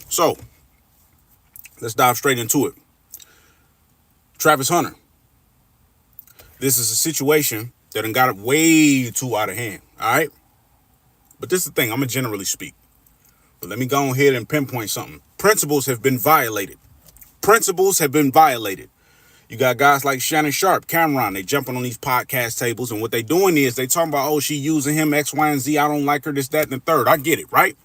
So let's dive straight into it. Travis Hunter. This is a situation that done got way too out of hand. All right. But this is the thing. I'm going to generally speak. But let me go ahead and pinpoint something. Principles have been violated. Principles have been violated. You got guys like Shannon Sharp, Cameron, they jumping on these podcast tables, and what they doing is they talking about, oh, she using him, X, Y, and Z. I don't like her, this, that, and the third. I get it, right?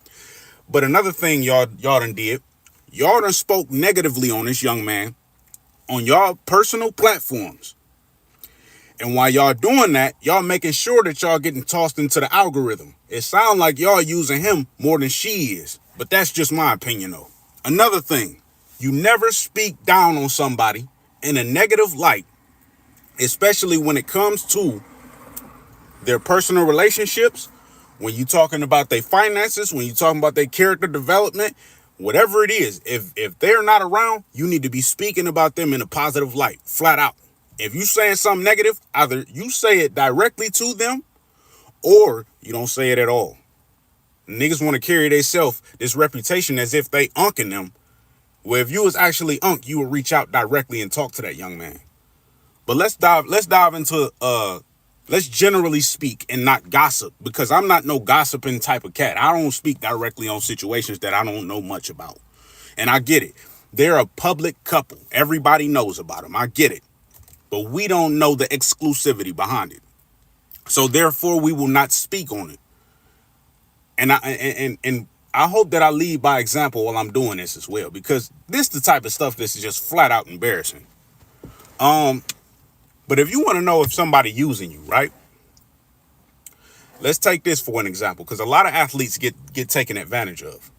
But another thing y'all done did, y'all done spoke negatively on this young man on y'all personal platforms. And while y'all doing that, y'all making sure that y'all getting tossed into the algorithm. It sounds like y'all using him more than she is. But that's just my opinion, though. Another thing, you never speak down on somebody in a negative light, especially when it comes to their personal relationships, when you talking about their finances, when you talking about their character development, whatever it is. If they're not around, you need to be speaking about them in a positive light, flat out. If you saying something negative, either you say it directly to them or you don't say it at all. Niggas want to carry themselves this reputation as if they unking them. Well, if you was actually unk, you would reach out directly and talk to that young man. But let's dive into let's generally speak and not gossip, because I'm not no gossiping type of cat. I don't speak directly on situations that I don't know much about. And I get it. They're a public couple. Everybody knows about them. I get it. But we don't know the exclusivity behind it. So therefore, we will not speak on it. And I hope that I lead by example while I'm doing this as well, because this is the type of stuff that's just flat out embarrassing. But if you want to know if somebody using you, right? Let's take this for an example, because a lot of athletes get taken advantage of.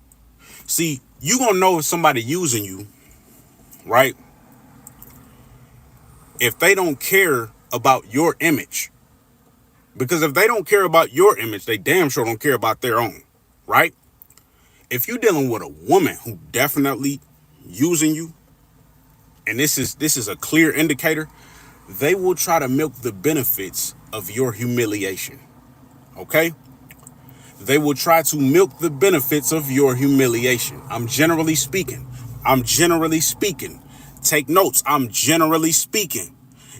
See, you gonna know if somebody using you, right? If they don't care about your image. Because if they don't care about your image, they damn sure don't care about their own, right? If you're dealing with a woman who definitely using you, and this is a clear indicator, they will try to milk the benefits of your humiliation. Okay? They will try to milk the benefits of your humiliation. I'm generally speaking. Take notes. I'm generally speaking.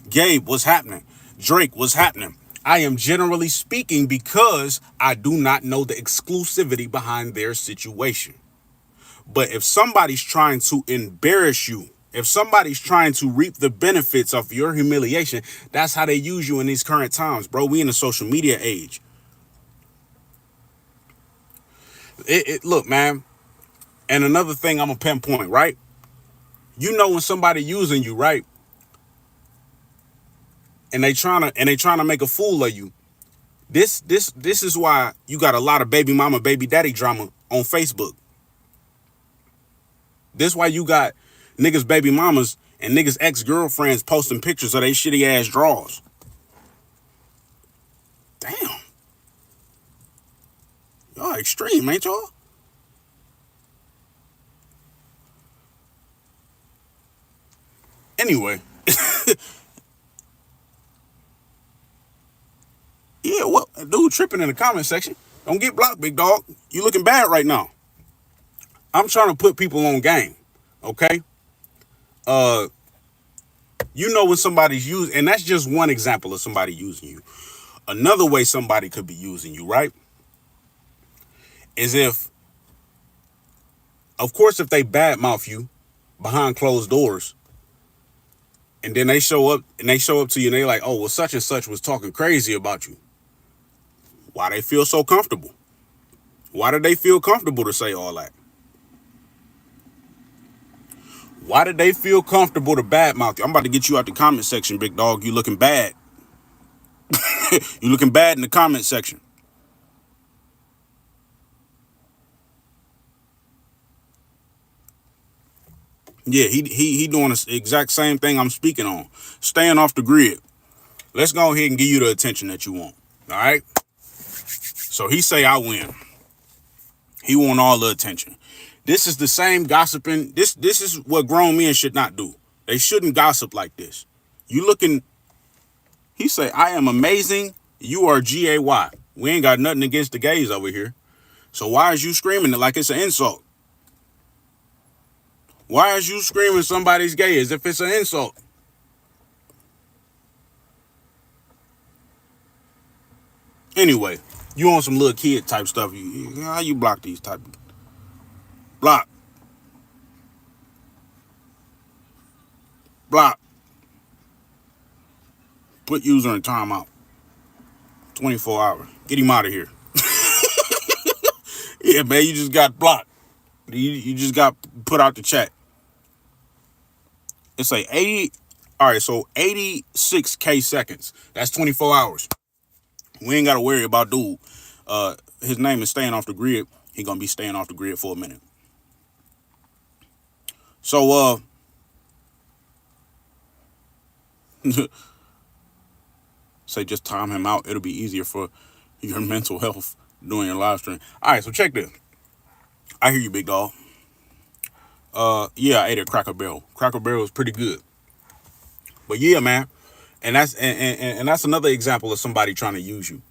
Gabe, what's happening? Drake, what's happening? I am generally speaking because I do not know the exclusivity behind their situation. But if somebody's trying to embarrass you, if somebody's trying to reap the benefits of your humiliation, that's how they use you in these current times, bro. We in the social media age. Look, man. And another thing I'm gonna pinpoint, right? You know when somebody using you, right? And they trying to make a fool of you. This is why you got a lot of baby mama, baby daddy drama on Facebook. This is why you got niggas' baby mamas and niggas' ex-girlfriends posting pictures of their shitty ass drawers. Damn. Y'all extreme, ain't y'all? Anyway. Yeah, well, dude tripping in the comment section. Don't get blocked, big dog. You looking bad right now. I'm trying to put people on game. Okay? You know when somebody's using, and that's just one example of somebody using you. Another way somebody could be using you, right? Is if, of course, if they badmouth you behind closed doors, and then they show up to you and they like, oh, well, such and such was talking crazy about you. Why they feel so comfortable? Why did they feel comfortable to say all that? Why did they feel comfortable to badmouth you? I'm about to get you out the comment section, big dog. You looking bad. You looking bad in the comment section. Yeah, he doing the exact same thing I'm speaking on. Staying off the grid. Let's go ahead and give you the attention that you want. All right? So he say I win. He want all the attention. This is the same gossiping. This is what grown men should not do. They shouldn't gossip like this. You looking, he say, I am amazing. You are gay. We ain't got nothing against the gays over here. So why is you screaming it like it's an insult? Why is you screaming somebody's gay as if it's an insult? Anyway, you on some little kid type stuff. How you block these type of block, block, put user in timeout. 24 hours. Get him out of here. Yeah, man, you just got blocked. You just got put out the chat. It's like 80. All right, so 86K seconds. That's 24 hours. We ain't got to worry about dude. His name is staying off the grid. He gonna be staying off the grid for a minute. So say just time him out. It'll be easier for your mental health during your live stream. All right, so check this. I hear you, big dog. Yeah, I ate at Cracker Barrel. Cracker Barrel is pretty good. But yeah, man, and that's another example of somebody trying to use you.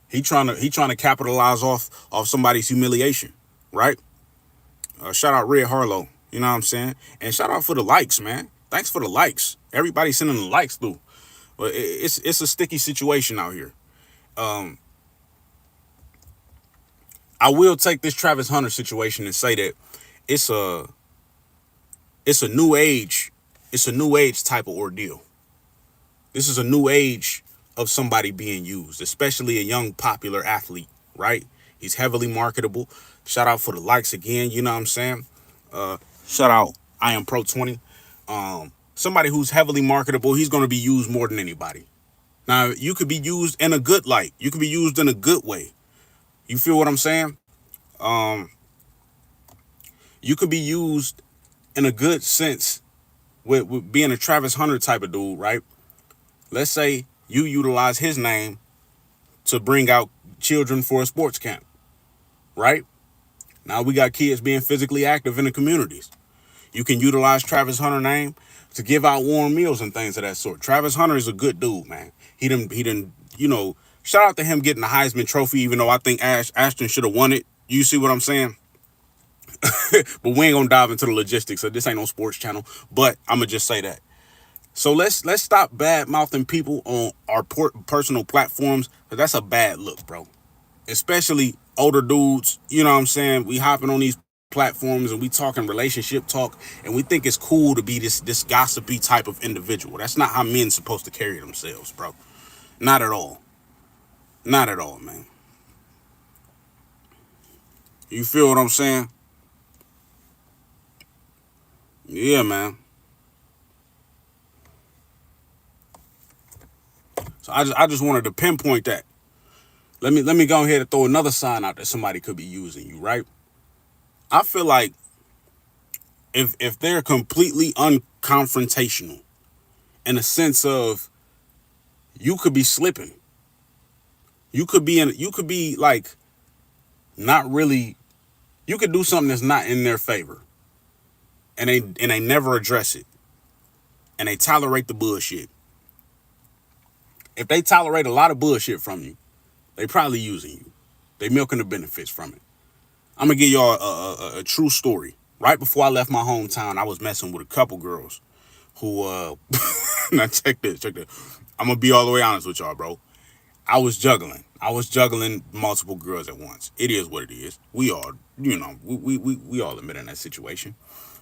He trying to capitalize off somebody's humiliation, right? Shout out Red Harlow, you know what I'm saying? And shout out for the likes, man. Thanks for the likes. Everybody sending the likes through. But it's a sticky situation out here. I will take this Travis Hunter situation and say that it's a new age. It's a new age type of ordeal. This is a new age of somebody being used, especially a young popular athlete, right? He's heavily marketable. Shout out for the likes again, you know what I'm saying? Shout out I am Pro 20. Somebody who's heavily marketable, he's going to be used more than anybody. Now, you could be used in a good light. You could be used in a good way. You feel what I'm saying? You could be used in a good sense with being a Travis Hunter type of dude, right? Let's say you utilize his name to bring out children for a sports camp, right? Now we got kids being physically active in the communities. You can utilize Travis Hunter's name to give out warm meals and things of that sort. Travis Hunter is a good dude, man. He didn't, shout out to him getting the Heisman Trophy, even though I think Ashton should have won it. You see what I'm saying? But we ain't gonna dive into the logistics, so this ain't no sports channel. But I'm gonna just say that. So let's stop bad mouthing people on our personal platforms, because that's a bad look, bro. Especially older dudes, you know what I'm saying? We hopping on these platforms and we talking relationship talk, and we think it's cool to be this gossipy type of individual. That's not how men's supposed to carry themselves, bro. Not at all. Not at all, man. You feel what I'm saying? Yeah, man. So I just wanted to pinpoint that. Let me go ahead and throw another sign out that somebody could be using you, right? I feel like if they're completely unconfrontational, in a sense of you could be slipping. You could be like not really, you could do something that's not in their favor. And they never address it. And they tolerate the bullshit. If they tolerate a lot of bullshit from you, they probably using you. They milking the benefits from it. I'm gonna give y'all a true story. Right before I left my hometown, I was messing with a couple girls who now check this. I'm gonna be all the way honest with y'all, bro. I was juggling multiple girls at once. It is what it is. We all, we all admit in that situation.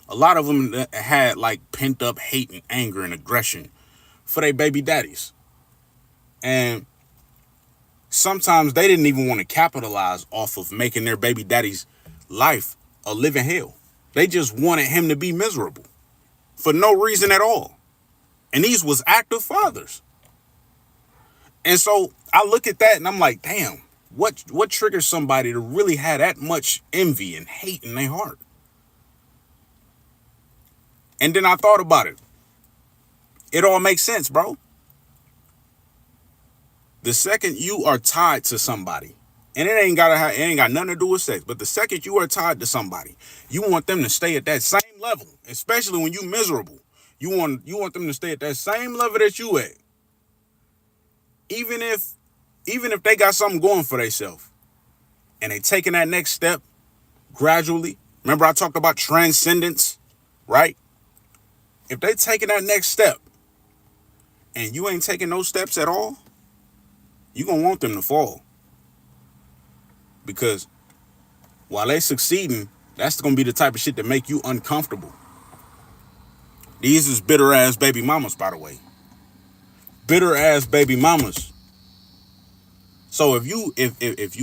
A lot of them had like pent up hate and anger and aggression for their baby daddies. And sometimes they didn't even want to capitalize off of making their baby daddy's life a living hell. They just wanted him to be miserable for no reason at all. And these was active fathers. And so I look at that and I'm like, damn, what triggers somebody to really have that much envy and hate in their heart? And then I thought about it. It all makes sense, bro. The second you are tied to somebody, and it ain't got nothing to do with sex, but the second you are tied to somebody, you want them to stay at that same level, especially when you miserable. You want them to stay at that same level that you at. Even if they got something going for themselves and they taking that next step gradually. Remember I talked about transcendence, right? If they taking that next step and you ain't taking those steps at all, you gonna want them to fall. Because while they succeeding, that's gonna be the type of shit that make you uncomfortable. These is bitter ass baby mamas, by the way. Bitter ass baby mamas. So if you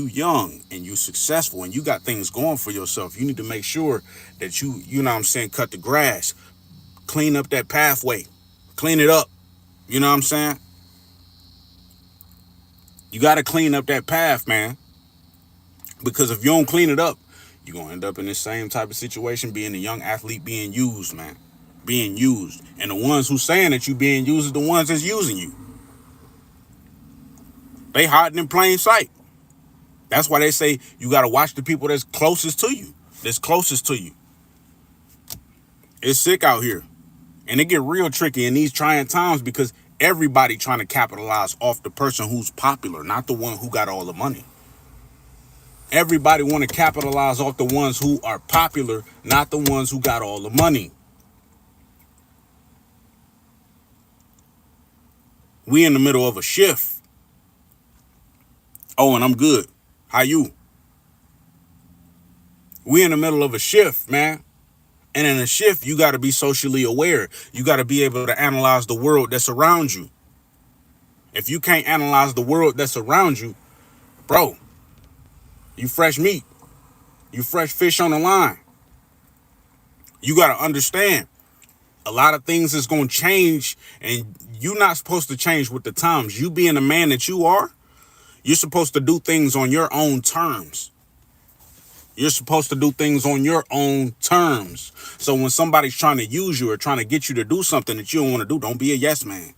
young and you successful and you got things going for yourself, you need to make sure that you know what I'm saying, cut the grass, clean up that pathway, clean it up. You know what I'm saying? You got to clean up that path, man. Because if you don't clean it up, you're going to end up in the same type of situation, being a young athlete being used, man. Being used. And the ones who saying that you being used are the ones that's using you. They hiding in plain sight. That's why they say you got to watch the people that's closest to you. That's closest to you. It's sick out here. And it get real tricky in these trying times because everybody trying to capitalize off the person who's popular, not the one who got all the money. Everybody want to capitalize off the ones who are popular, not the ones who got all the money. We in the middle of a shift. Oh, and I'm good. How you? We in the middle of a shift, man. And in a shift, you got to be socially aware. You got to be able to analyze the world that's around you. If you can't analyze the world that's around you, bro, you fresh meat. You fresh fish on the line. You got to understand a lot of things is going to change, and you're not supposed to change with the times. You being the man that you are, you're supposed to do things on your own terms. You're supposed to do things on your own terms. So when somebody's trying to use you or trying to get you to do something that you don't want to do, don't be a yes man.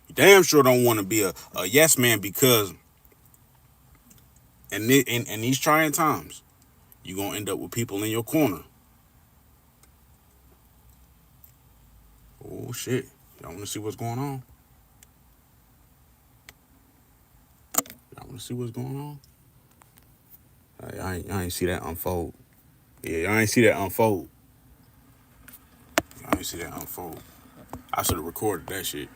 You damn sure don't want to be a yes man, because in these trying times, you're going to end up with people in your corner. Oh, shit. Y'all want to see what's going on? Y'all want to see what's going on? I ain't see that unfold. Yeah, I ain't see that unfold. I ain't see that unfold. I should have recorded that shit.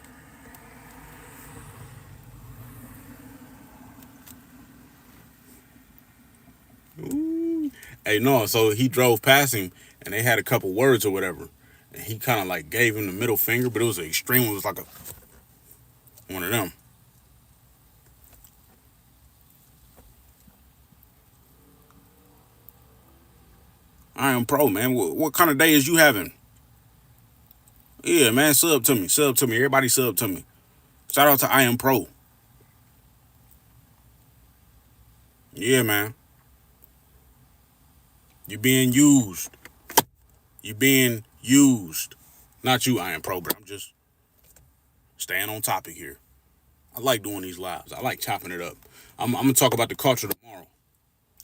Ooh. Hey, no, so he drove past him and they had a couple words or whatever. And he kind of like gave him the middle finger, but it was an extreme. It was like one of them. I am pro, man. What kind of day is you having? Yeah, man, sub to me. Sub to me. Everybody sub to me. Shout out to I am pro. Yeah, man. You being used. You being used. Not you, I am pro, bro. I'm just staying on topic here. I like doing these lives. I like chopping it up. I'm going to talk about the culture tomorrow.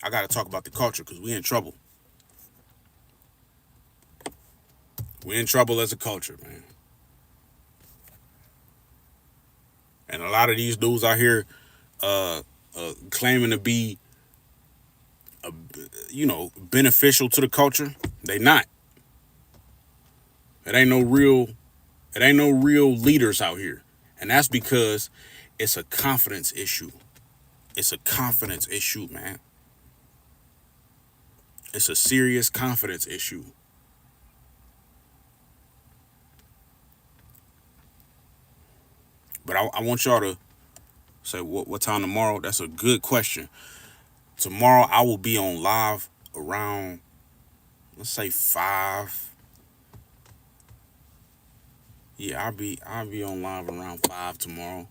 I got to talk about the culture because we in trouble. We're in trouble as a culture, man. And a lot of these dudes out here claiming to be, beneficial to the culture. They not. It ain't no real leaders out here. And that's because it's a confidence issue. It's a confidence issue, man. It's a serious confidence issue. But I want y'all to say what time tomorrow. That's a good question. Tomorrow I will be on live around, let's say 5. Yeah, I'll be on live around 5 tomorrow.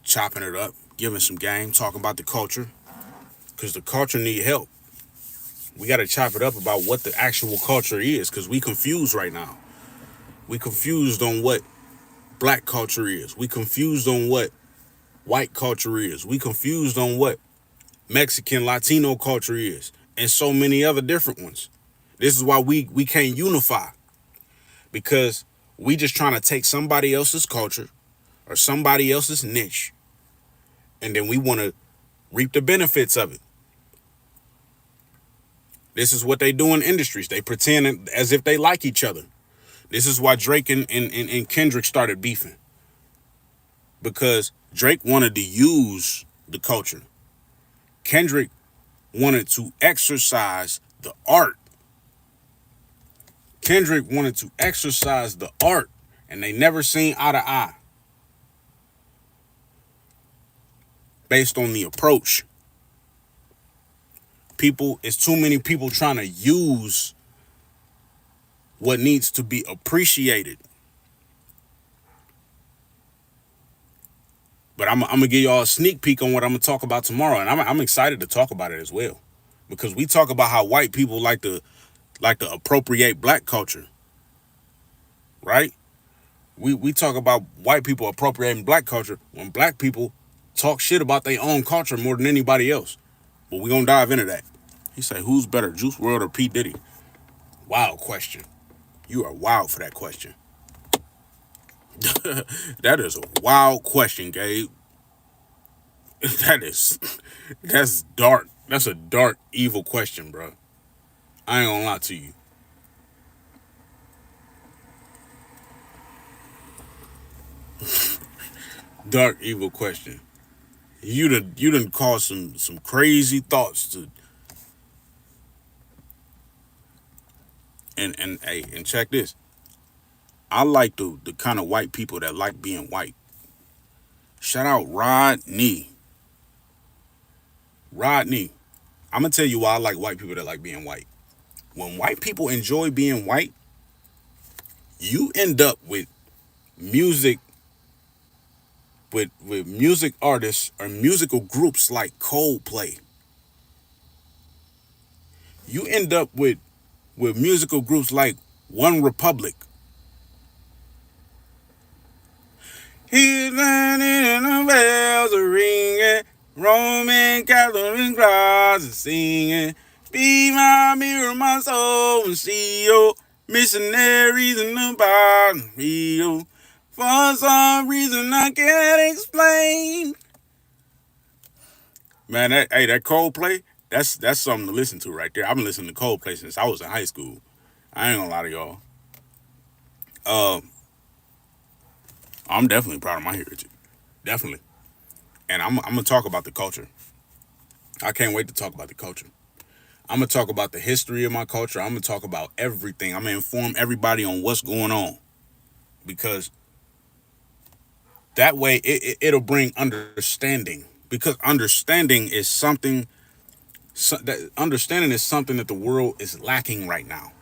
Chopping it up, giving some game, talking about the culture. Because the culture need help. We got to chop it up about what the actual culture is, because we confused right now. We confused on what black culture is. We confused on what white culture is. We confused on what Mexican, Latino culture is, and so many other different ones. This is why we can't unify, because we just trying to take somebody else's culture or somebody else's niche, and then we want to reap the benefits of it. This is what they do in industries. They pretend as if they like each other. This is why Drake and Kendrick started beefing. Because Drake wanted to use the culture. Kendrick wanted to exercise the art. Kendrick wanted to exercise the art, and they never seen eye to eye based on the approach. It's too many people trying to use what needs to be appreciated. But I'm gonna give y'all a sneak peek on what I'm gonna talk about tomorrow, and I'm excited to talk about it as well, because we talk about how white people like to appropriate black culture, right? We talk about white people appropriating black culture when black people talk shit about their own culture more than anybody else. But we gonna dive into that. He said, "Who's better, Juice WRLD or P Diddy?" Wild question. You are wild for that question. That is a wild question, Gabe. That's dark. That's a dark, evil question, bro. I ain't gonna lie to you. Dark, evil question. You done caused some crazy thoughts to. And check this. I like the kind of white people that like being white. Shout out Rodney. Rodney. I'm gonna tell you why I like white people that like being white. When white people enjoy being white, you end up with music with music artists or musical groups like Coldplay. You end up with musical groups like One Republic. He's landing and the bells are ringing, Roman Catholic crowds are singing. Be my mirror, my soul, and see you. Missionaries in the bottom, Rio. For some reason I can't explain. Man, that Coldplay, that's something to listen to right there. I've been listening to Coldplay since I was in high school. I ain't gonna lie to y'all. I'm definitely proud of my heritage. Definitely. And I'm gonna talk about the culture. I can't wait to talk about the culture. I'm gonna talk about the history of my culture. I'm gonna talk about everything. I'm gonna inform everybody on what's going on, because that way it'll bring understanding. Because understanding is something that the world is lacking right now.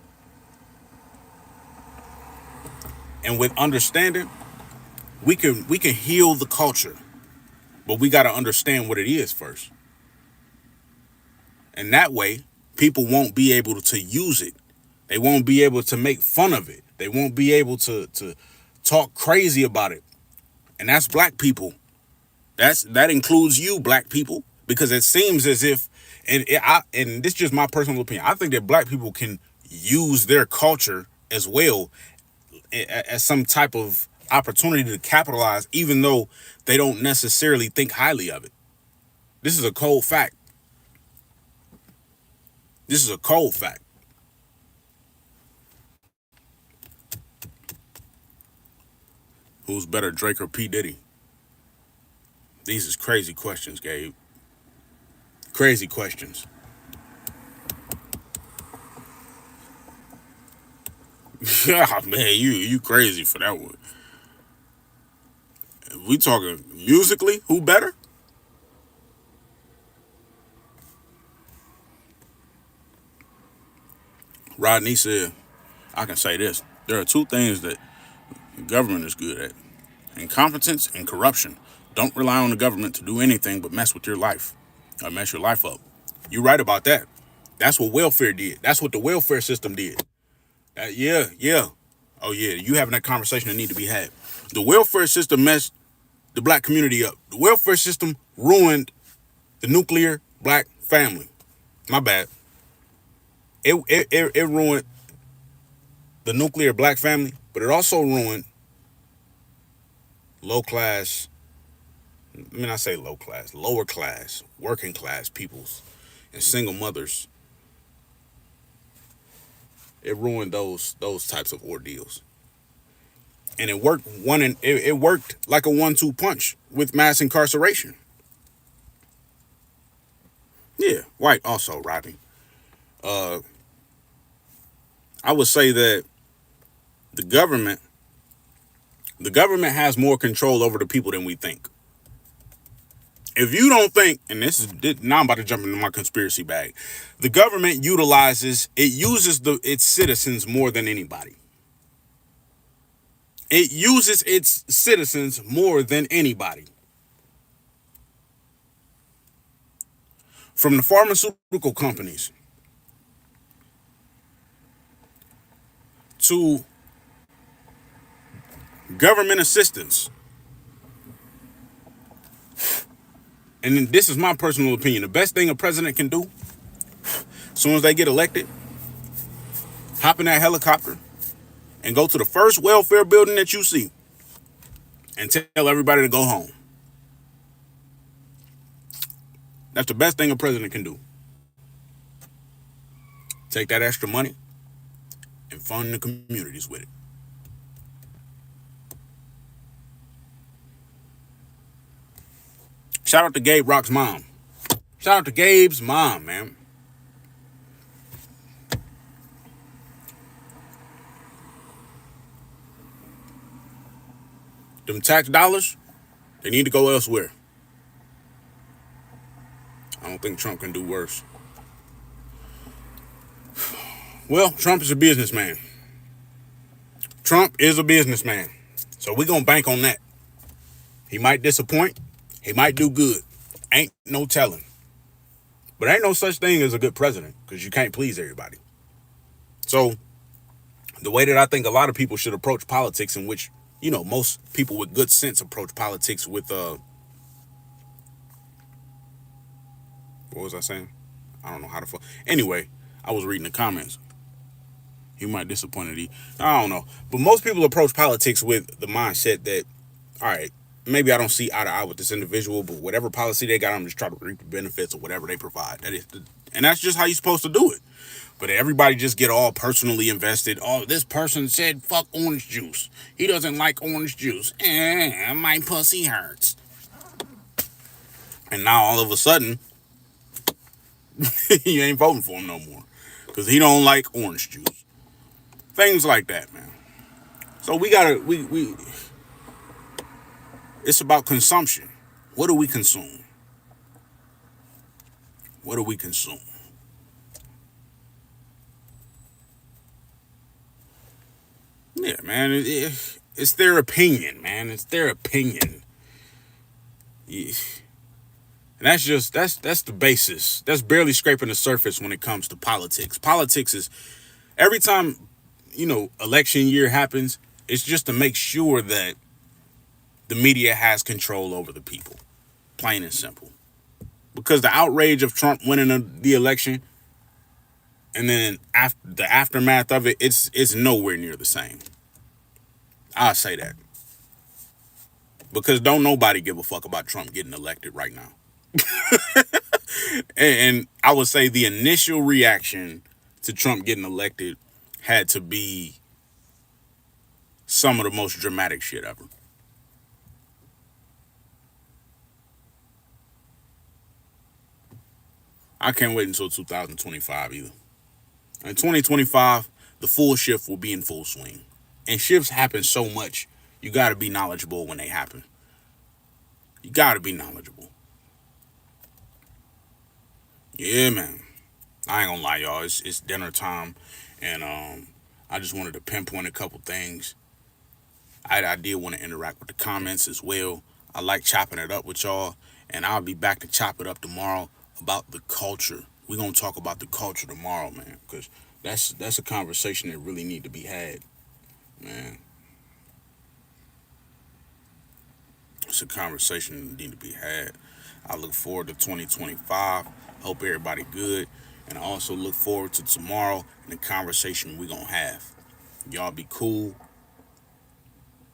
And with understanding, we can heal the culture, but we got to understand what it is first. And that way, people won't be able to use it. They won't be able to make fun of it. They won't be able to talk crazy about it. And that's black people. That includes you, black people, because it seems as if, and this is just my personal opinion, I think that black people can use their culture as well as some type of opportunity to capitalize, even though they don't necessarily think highly of it. This is a cold fact. This is a cold fact. Who's better, Drake or P Diddy? These is crazy questions, Gabe. Crazy questions. Yeah, man, you crazy for that one. We talking musically, who better? Rodney said, I can say this. There are two things that government is good at: incompetence and corruption. Don't rely on the government to do anything but mess with your life or mess your life up. You're right about that. That's what welfare did. That's what the welfare system did. Yeah. Oh, yeah, you having that conversation that need to be had. The welfare system messed the black community up. The welfare system ruined the nuclear black family. My bad. It ruined the nuclear black family, but it also ruined low class, let me not say low class, lower class, working class peoples and single mothers It ruined those types of ordeals. And it worked it worked like a 1-2 punch with mass incarceration. Yeah, white also, Rodney. Uh, I would say that the government the government has more control over the people than we think. If you don't think, and now I'm about to jump into my conspiracy bag, the government uses its citizens more than anybody. It uses its citizens more than anybody. From the pharmaceutical companies to government assistance. And this is my personal opinion. The best thing a president can do, as soon as they get elected, hop in that helicopter and go to the first welfare building that you see and tell everybody to go home. That's the best thing a president can do. Take that extra money and fund the communities with it. Shout out to Gabe Rock's mom. Shout out to Gabe's mom, man. Them tax dollars, they need to go elsewhere. I don't think Trump can do worse. Well, Trump is a businessman. Trump is a businessman. So we're going to bank on that. He might disappoint. He might do good. Ain't no telling. But ain't no such thing as a good president because you can't please everybody. So the way that I think a lot of people should approach politics, in which, most people with good sense approach politics with, what was I saying? I don't know how to. Anyway, I was reading the comments. You might disappoint. I don't know. But most people approach politics with the mindset that, all right, maybe I don't see eye to eye with this individual, but whatever policy they got, I'm just trying to reap the benefits of whatever they provide. And that's just how you're supposed to do it. But everybody just get all personally invested. Oh, this person said fuck orange juice. He doesn't like orange juice. My pussy hurts. And now all of a sudden, you ain't voting for him no more because he don't like orange juice. Things like that, man. So we it's about consumption. What do we consume? What do we consume? Yeah, man. It's their opinion, man. It's their opinion. Yeah. And that's the basis. That's barely scraping the surface when it comes to politics. Politics is every time, election year happens, it's just to make sure that the media has control over the people. Plain and simple. Because the outrage of Trump winning the election and then the aftermath of it, it's nowhere near the same. I'll say that. Because don't nobody give a fuck about Trump getting elected right now. and I would say the initial reaction to Trump getting elected had to be some of the most dramatic shit ever. I can't wait until 2025 either. In 2025, the full shift will be in full swing. And shifts happen so much, you got to be knowledgeable when they happen. You got to be knowledgeable. Yeah, man. I ain't gonna lie, y'all. It's dinner time, and I just wanted to pinpoint a couple things. I did want to interact with the comments as well. I like chopping it up with y'all, and I'll be back to chop it up tomorrow about the culture. We're gonna talk about the culture tomorrow, man, because that's a conversation that really need to be had, man. It's a conversation that need to be had. I look forward to 2025. Hope everybody good. And I also look forward to tomorrow and the conversation we're going to have. Y'all be cool.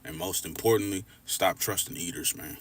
And most importantly, stop trusting eaters, man.